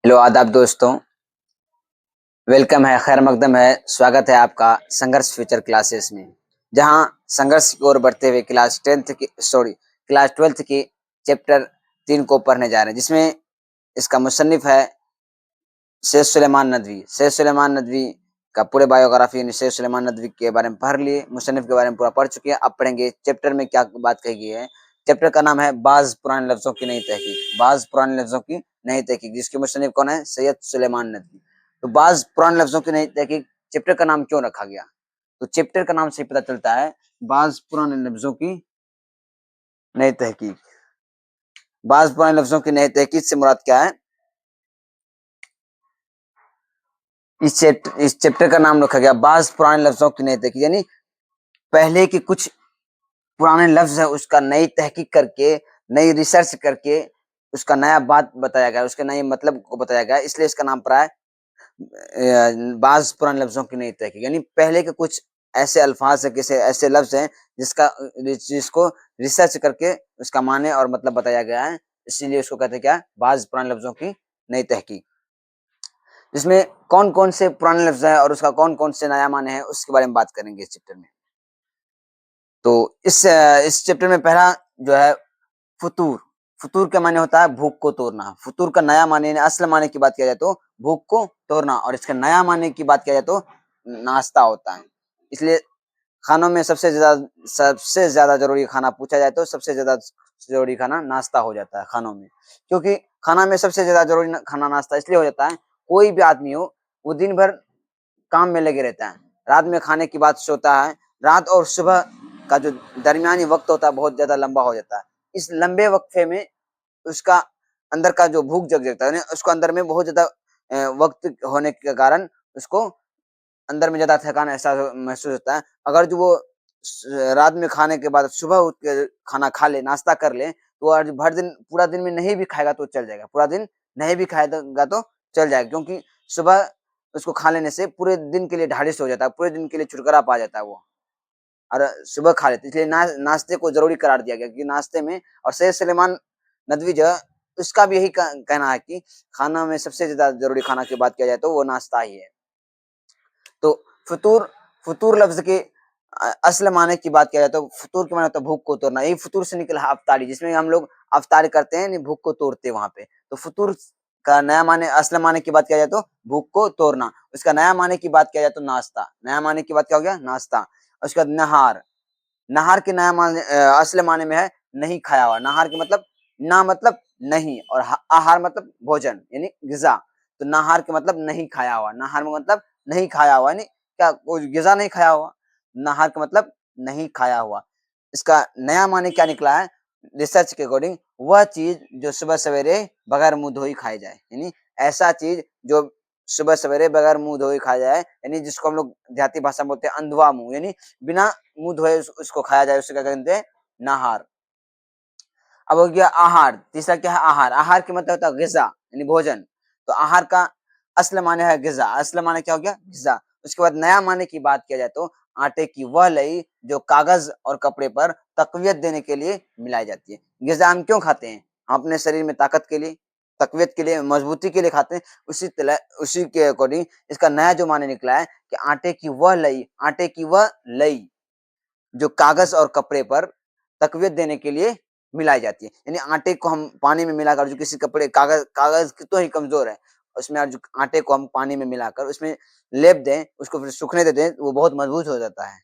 Hello आदाब दोस्तों। Welcome है, खैर मकदम है, स्वागत है आपका संघर्ष फ्यूचर क्लासेस में, जहां संघर्ष की ओर बढ़ते हुए क्लास 12th की चैप्टर 3 को पढ़ने जा रहे हैं, जिसमें इसका मुसन्निफ है सैयद सुलेमान नदवी। सैयद सुलेमान नदवी का पूरे बायोग्राफी यानी सैयद सुलेमान नदवी के बारे में पढ़ लिए, मुसन्निफ के बारे में पूरा पढ़ चुके हैं। अब पढ़ेंगे चैप्टर में क्या बात कही गई है। चैप्टर का नाम है बाज पुराने लफ्जों की नई तहकीक। बाज पुराने लफ्जों की नई तहकीक, जिसके मुसन्निफ कौन है? सैयद सुलेमान नदवी। तो बाज पुराने लफ्जों की नई तहकीक चैप्टर का नाम क्यों रखा गया? तो चैप्टर का नाम से पता चलता है बाज पुराने लफ्जों की नई तहकीक। बाज पुराने लफ्जों की नई तहकीक से मुराद क्या है? इस चैप्टर का नाम रखा गया बाज पुराने लफ्जों की नई तहकीक, यानी पहले के कुछ पुराने लफ्ज है उसका नई तहकीक करके, नई रिसर्च करके उसका नया बात बताया गया, उसके नए मतलब को बताया गया, इसलिए इसका नाम पड़ा है बाज पुराने लफ्जों की नई तहकीक। यानी पहले के कुछ ऐसे अल्फाज है, किसी ऐसे लफ्ज हैं जिसको रिसर्च करके उसका माने और मतलब बताया गया है, इसीलिए उसको कहते हैं क्या? बाज पुराने लफ्जों की नई तहकीक। जिसमें कौन कौन से पुराने लफ्ज है और उसका कौन कौन से नया माने हैं, उसके बारे में बात करेंगे इस चैप्टर में। तो इस चैप्टर में पहला जो है फुतूर। फुतूर का माने होता है भूख को तोड़ना। फुतूर का नया माने, असल माने की बात किया जाए तो भूख को तोड़ना, और इसका नया माने की बात किया जाए तो नाश्ता होता है। इसलिए खानों में सबसे ज्यादा जरूरी खाना पूछा जाए तो सबसे ज्यादा जरूरी खाना नाश्ता हो जाता है खानों में। क्योंकि खाना में सबसे ज्यादा जरूरी खाना नाश्ता इसलिए हो जाता है, कोई भी आदमी हो वो दिन भर काम में लगे रहता है, रात में खाने की बात सोता है, रात और सुबह का जो दरमियानी वक्त होता है बहुत ज्यादा लंबा हो जाता है। इस लंबे वक्फे में उसका अंदर का जो भूख जग जाता है, उसको अंदर में बहुत ज्यादा वक्त होने के कारण उसको अंदर में ज्यादा थकान ऐसा महसूस होता है। अगर जो वो रात में खाने के बाद सुबह उठ के खाना खा ले, नाश्ता कर ले, तो आज भर दिन पूरा दिन में नहीं भी खाएगा तो चल जाएगा, पूरा दिन नहीं भी खाएगा तो चल जाएगा, क्योंकि सुबह उसको खा लेने से पूरे दिन के लिए ढाढ़स हो जाता है, पूरे दिन के लिए छुटकारा पा जाता है वो, और सुबह खा लेते, इसलिए नाश्ते को जरूरी करार दिया गया कि नाश्ते में। और सैयद सुलेमान नदवी जो उसका भी यही कहना है कि खाना में सबसे ज्यादा जरूरी खाना की बात किया जाए तो वो नाश्ता ही है। तो फतूर फतूर लफ्ज के असल माने की बात किया जाए तो फतूर के माने होता है भूख को तोड़ना। यही फतूर से निकला अफ्तारी, जिसमें हम लोग अफ्तारी करते हैं, भूख को तोड़ते हैं वहां पे। तो फतूर का नया माने, असल माने की बात किया जाए तो भूख को तोड़ना, उसका नया माने की बात किया जाए तो नाश्ता। नया माने की बात क्या हो गया? नाश्ता। उसके बाद नहार। नहार के नया माने असली माने में है नहीं खाया हुआ। नहार के मतलब ना मतलब नहीं, और आहार मतलब भोजन यानी गिजा। तो नहार के मतलब नहीं खाया हुआ। नहार में मतलब नहीं खाया हुआ, यानी क्या कोई गिजा नहीं खाया हुआ। नहार का मतलब नहीं खाया हुआ। इसका नया माने क्या निकला है रिसर्च के अकॉर्डिंग? वह चीज जो सुबह सवेरे बगैर मुंह धोई खाई जाए, यानी ऐसा चीज जो सुबह सवेरे बगैर मुंह धोई खाया जाए, यानी जिसको हम लोग देहाती भाषा में बोलते हैं अंधवा मुंह, यानी बिना मुंह धोए उसको खाया जाए, उसको क्या कहते हैं? नाहार। अब हो गया आहार। तीसरा क्या है? आहार। आहार के मतलब होता है गिजा यानी भोजन। तो आहार का असल माने है गिजा। असल माने क्या हो गया? गिजा। उसके बाद नया माने की बात किया जाए तो आटे की वह लई जो कागज और कपड़े पर तकवियत देने के लिए मिलाई जाती है। गिजा हम क्यों खाते हैं? हम अपने शरीर में ताकत के लिए, तकवियत के लिए, मजबूती के लिए खाते हैं। उसी के अकॉर्डिंग इसका नया जो माने निकला है कि आटे की वह लई, आटे की वह लई जो कागज और कपड़े पर तकवियत देने के लिए मिलाई जाती है। यानी आटे को हम पानी में मिलाकर, जो किसी कपड़े कागज कागज कितना ही कमजोर है, उसमें जो आटे को हम पानी में मिलाकर उसमें लेप दें, उसको फिर सूखने दे दें, वो बहुत मजबूत हो जाता है।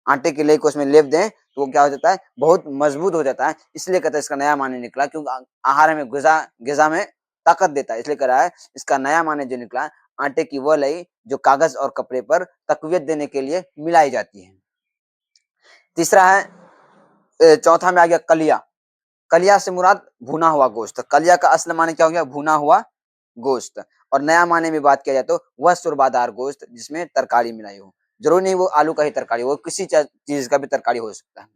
आटे के लेप को उसमें लेप दें तो वो क्या हो जाता है? बहुत मजबूत हो जाता है। इसलिए कहते हैं इसका नया माने निकला, क्योंकि आहार में गिजा गिजा में ताकत देता है, इसलिए कह रहा है इसका नया माने जो निकला, आटे की वह लई जो कागज और कपड़े पर तकवियत देने के लिए मिलाई जाती है। तीसरा है चौथा में आ गया कलिया। कलिया से मुराद भुना हुआ गोश्त। कलिया का असल माने क्या हो गया? भुना हुआ गोश्त। और नया माने में बात किया जाए तो वह शुरबादार गोश्त जिसमें तरकारी मिलाई हो। जरूरी नहीं वो आलू का ही तरकारी हो, किसी चीज का भी तरकारी हो सकता है।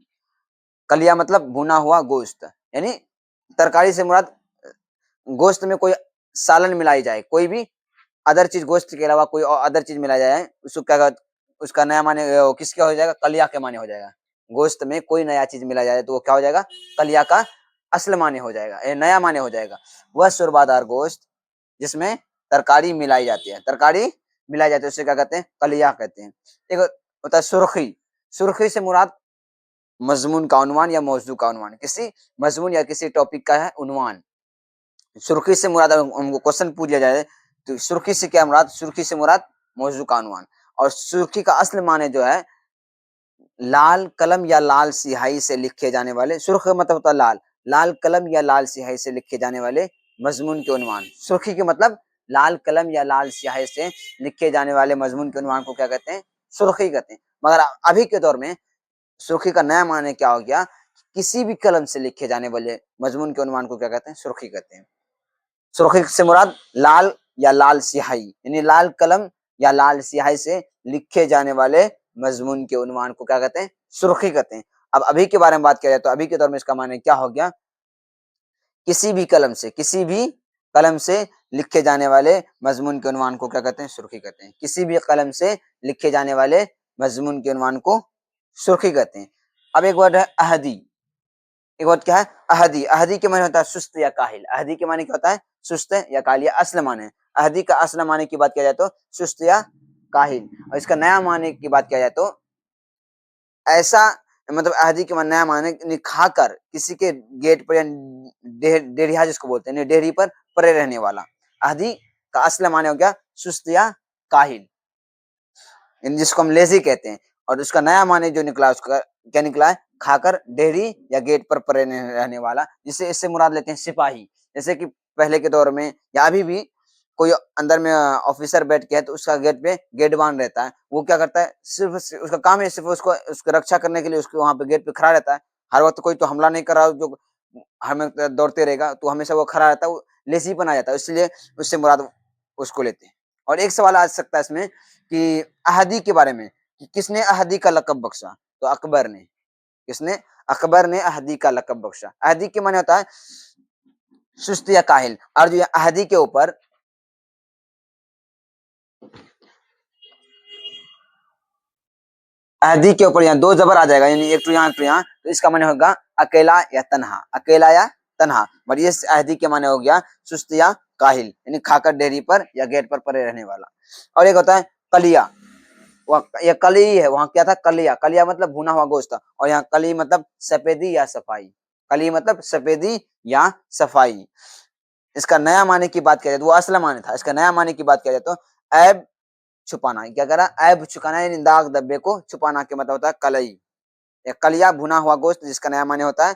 कलिया मतलब भुना हुआ गोश्त, यानी तरकारी से मुराद गोश्त में कोई सालन मिलाई जाए, कोई भी अदर चीज, गोश्त के अलावा कोई और अदर चीज मिलाई जाए, उसको क्या, उसका नया माने किसका हो जाएगा? कलिया के माने हो जाएगा। गोश्त में कोई नया चीज मिला जाए तो वो क्या हो जाएगा? कलिया का असल माने हो जाएगा, नया माने हो जाएगा। वह शुरबादार गोश्त जिसमें तरकारी मिलाई जाती है, तरकारी मिलाई जाती है, उसे क्या कहते हैं? कलिया कहते हैं। एक होता है सुर्खी, सुर्खी से मुराद मजमून का उन्वान या मौजू का उन्वान, किसी मजमून या किसी टॉपिक का है उन्वान। सुर्खी से मुराद अगर हमको क्वेश्चन पूछ लिया जाए तो सुर्खी से क्या मुराद? सुर्खी से मुराद मौजू का उन्वान। और सुर्खी का असल माने जो है लाल कलम या लाल स्याही से लिखे जाने वाले, सुर्ख मतलब होता है लाल, लाल कलम या लाल स्याही से लिखे जाने वाले मजमून के उन्वान। सुर्खी के मतलब लाल कलम या लाल स्याही से लिखे जाने वाले मजमून के उन्वान को क्या कहते हैं? सुर्खी कहते हैं। मगर अभी के दौर में सुर्खी का नया माने क्या हो गया? किसी भी कलम से लिखे जाने वाले मजमून के उन्वान को क्या कहते हैं? सुर्खी कहते हैं। सुर्खी से मुराद लाल या लाल स्याही, यानी लाल कलम या लाल स्याही से लिखे जाने वाले मजमून के उन्वान को क्या कहते हैं? सुर्खी कहते हैं। अब अभी के बारे में बात किया जाए तो अभी के दौर में इसका माने क्या हो गया? किसी भी कलम से, किसी भी कलम से लिखे जाने वाले मजमून के उन्वान को क्या कहते हैं? सुर्खी कहते हैं। किसी भी कलम से लिखे जाने वाले मजमून के उन्वान को सुर्खी कहते हैं। अब एक वर्ड है अहदी। एक वर्ड क्या है? अहदी। अहदी के माने होता है सुस्त या काहिल। अहदी के माने क्या होता है? सुस्त या काहिल। या असल माने, अहदी का असल माने की बात किया जाए तो सुस्त या काहिल। और इसका नया माने की बात किया जाए तो ऐसा, मतलब अहदी के नया माने खाकर किसी के गेट पर या डेढ़िया जिसको बोलते हैं, डेढ़ी पर पड़े रहने वाला। अहदी का असल माने हो गया सुस्त या काहिल, जिसको हम लेजी कहते हैं। और उसका नया माने जो निकला उसका क्या निकला है? खाकर डेहरी या गेट पर पड़े रहने वाला, जिसे इससे मुराद लेते हैं सिपाही। जैसे कि पहले के दौर में या अभी भी कोई अंदर में ऑफिसर बैठ के है तो उसका गेट पे गेटवान रहता है, वो क्या करता है? सिर्फ उसका काम है सिर्फ उसको उसकी रक्षा करने के लिए उसके वहां पे गेट पे खड़ा रहता है। हर वक्त कोई तो हमला नहीं कर रहा जो हमें दौड़ते रहेगा, तो हमेशा वो खड़ा रहता है, वो लेजी बना जाता है, इसलिए उससे मुराद उसको लेते हैं। और एक सवाल आ सकता है इसमें कि अहदी के बारे में, कि किसने अहदी का लक़ब बख्शा? तो अकबर ने। किसने? अकबर ने अहदी का लक़ब बख्शा। अहदी के माने होता है सुस्त या काहिल। और जो अहदी के ऊपर अहदी के ऊपर यहाँ दो जबर आ जाएगा, यानी एक तो यहाँ एक तो यहाँ, तो इसका माने होगा अकेला या तन्हा, अकेला या तन्हा। और ये अहदी के माने हो गया सुस्त या काहिल, यानी खाकर डेहरी पर या गेट पर पड़े रहने वाला। और एक होता है कलिया, ये कली है, वहां क्या था? कलिया। कलिया मतलब भुना हुआ गोश्त था, और यहाँ कली मतलब सफेदी या सफाई। कली मतलब सफेदी या सफाई। इसका नया माने की बात किया जाए तो वो असला माने था, इसका नया माने की बात किया जाए तो ऐब छुपाना। क्या करा? ऐब छुपाना, यानी दाग धब्बे को छुपाना के मतलब होता है कलई या कलिया, भुना हुआ गोश्त, जिसका नया माने होता है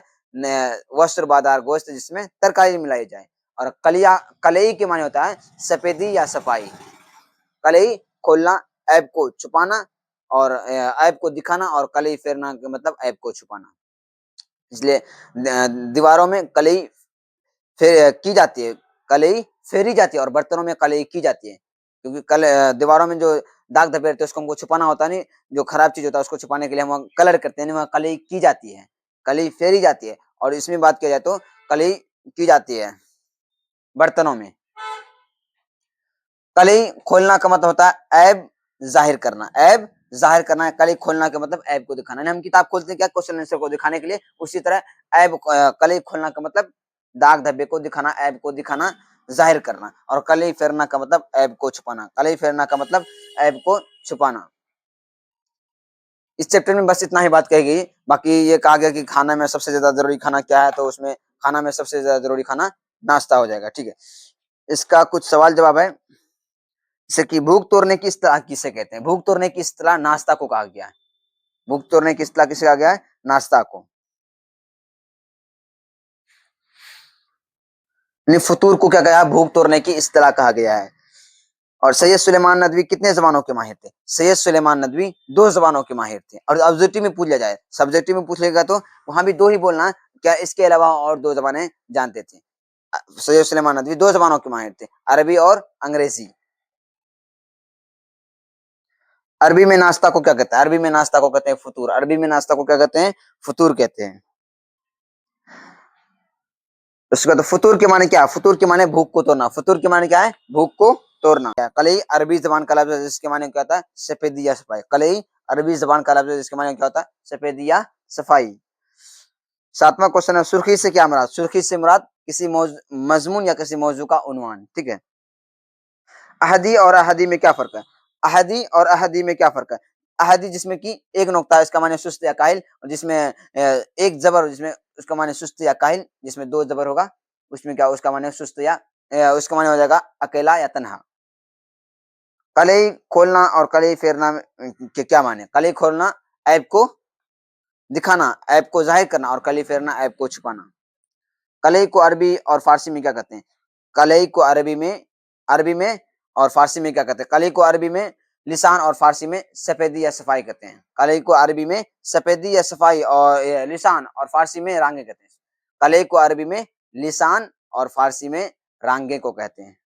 वस्त्रबादार गोश्त जिसमें तरकारी मिलाई जाए। और कलिया, कलई के माने होता है सफेदी या सफाई। कलई खोलना, ऐब को छुपाना, और ऐब को दिखाना, और कलई फेरना का मतलब ऐब को छुपाना। इसलिए दीवारों में कलई की जाती है, कलई फेरी जाती है, और बर्तनों में कलई की जाती है, क्योंकि दीवारों में जो दाग धब्बे रहते हैं उसको हमको छुपाना होता नहीं, जो खराब चीज होता है उसको छुपाने के लिए हम कलर करते हैं, वहाँ कलई की जाती है, कलई फेरी जाती है। और इसमें बात किया जाए तो कलई की जाती है बर्तनों में। कलई खोलना का मतलब होता है ऐब जाहिर करना, ऐब जाहिर करना है। कलई खोलना का मतलब ऐब को दिखाना। हम किताब खोलते हैं क्या? क्वेश्चन आंसर को दिखाने के लिए, उसी तरह ऐब कलई खोलना का मतलब दाग धब्बे को दिखाना, ऐब को दिखाना, जाहिर करना। और कलई फेरना का मतलब ऐब को छुपाना, कलई फेरना का मतलब ऐब को छुपाना। इस चैप्टर में बस इतना ही बात कही गई। बाकी ये कहा गया कि खाना में सबसे ज्यादा जरूरी खाना क्या है, तो उसमें खाना में सबसे ज्यादा जरूरी खाना नाश्ता हो जाएगा। ठीक है, इसका कुछ सवाल जवाब है, जैसे कि भूख तोड़ने की इस्तेलाह किसे कहते हैं? भूख तोड़ने की इस्तेलाह नाश्ता को कहा गया है। भूख तोड़ने की इस्तेलाह किसे कहा गया है? नाश्ता को। फतूर को क्या कहा? भूख तोड़ने की इस्तेलाह कहा गया है। और सैयद सुलेमान नदवी कितने जबानों के माहिर थे? सैयद सुलेमान नदवी 2 जबानों के माहिर थे। और ऑब्जेक्टिव में पूछ लिया जाए, सब्जेक्टिव में पूछेगा तो वहां भी 2 ही बोलना, क्या इसके अलावा और 2 जबानें जानते थे? सैयद सुलेमान नदवी 2 जबानों के माहिर थे, अरबी और अंग्रेजी। अरबी में नाश्ता को क्या कहते हैं? अरबी में नाश्ता को कहते हैं फतूर। अरबी में नाश्ता को क्या कहते हैं? फतूर कहते हैं। उसके बाद फतूर के माने क्या? फतूर के माने भूख को तोड़ना। फतूर के माने क्या है? भूख को तोड़ना। कलई अरबी जबान का लफ्ज है जिसके माने क्या होता है? सफेदी या सफाई। कलई अरबी जबान का लफ्ज है जिसके माने क्या होता है? सफेदी या सफाई। 7वां क्वेश्चन है, सुर्खी से क्या मुराद? सुर्खी से मुराद किसी मजमून या किसी मौजू का उन्वान। ठीक है, अहदी और अहदी में क्या फ़र्क है? अहदी और अहदी में क्या फ़र्क है? अहदी जिसमें कि एक नुक्ता है, इसका माने सुस्त या काहिल, और जिसमें एक ज़बर, जिसमें उसका माने सुस्त या काहिल, जिसमें 2 ज़बर होगा, उसमें क्या उसका माने सुस्त या उसका माने हो जाएगा अकेला या तन्हा। कलई खोलना और कलई फेरना में के क्या माने? कलई खोलना ऐब को दिखाना, ऐब को ज़ाहिर करना, और कली फेरना ऐब को छुपाना। कलई को अरबी और फ़ारसी में क्या कहते हैं? कलई को अरबी में और फ़ारसी में क्या कहते हैं? कलई को अरबी में लिसान और फ़ारसी में सफ़ेदी या सफ़ाई कहते हैं। कलई को अरबी में सफ़ेदी या सफ़ाई और लिसान और फ़ारसी में रांगे कहते हैं। कलई को अरबी में लिसान और फ़ारसी में रांगे को कहते हैं।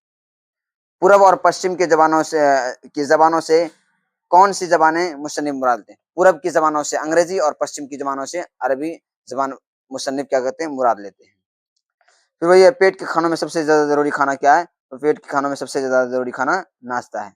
पूरब और पश्चिम के ज़बानों से कौन-सी ज़बानें मुसन्निफ़ मुराद लेते हैं? पूरब की ज़बानों से अंग्रेज़ी और पश्चिम की ज़बानों से अरबी ज़बान मुसन्निफ़ क्या कहते हैं? मुराद लेते हैं। फिर वही है, पेट के खानों में सबसे ज़्यादा ज़रूरी खाना क्या है? तो पेट के खानों में सबसे ज़्यादा ज़रूरी खाना नाश्ता है।